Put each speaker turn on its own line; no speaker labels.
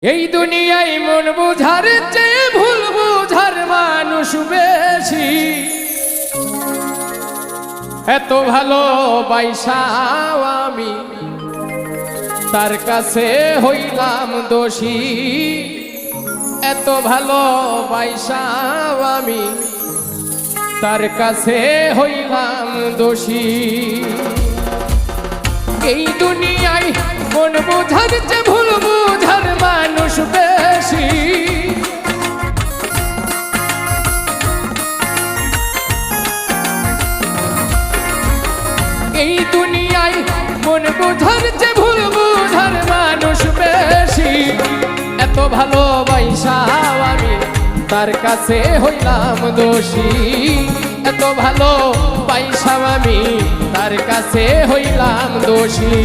এই দুনিয়ায় মন বুঝার চেয়ে ভুল বুঝার মানুষ বেশি। এত ভালো বাইসাও আমি তার কাছে হইলাম দোষী। এত ভালো বাইসাও আমি তার কাছে হইলাম দোষী। এই দুনিয়ায় মন বুঝার চেয়ে ভুল বুঝার মানুষ বেশি। এই দুনিয়ায় মন বুঝার চেয়ে ভুল বুঝার মানুষ বেশি। এত ভালোবাসাও আমি তার কাছে হইলাম দোষী। এত ভালো বাইসাও আমি তার কাছে হইলাম দোষী।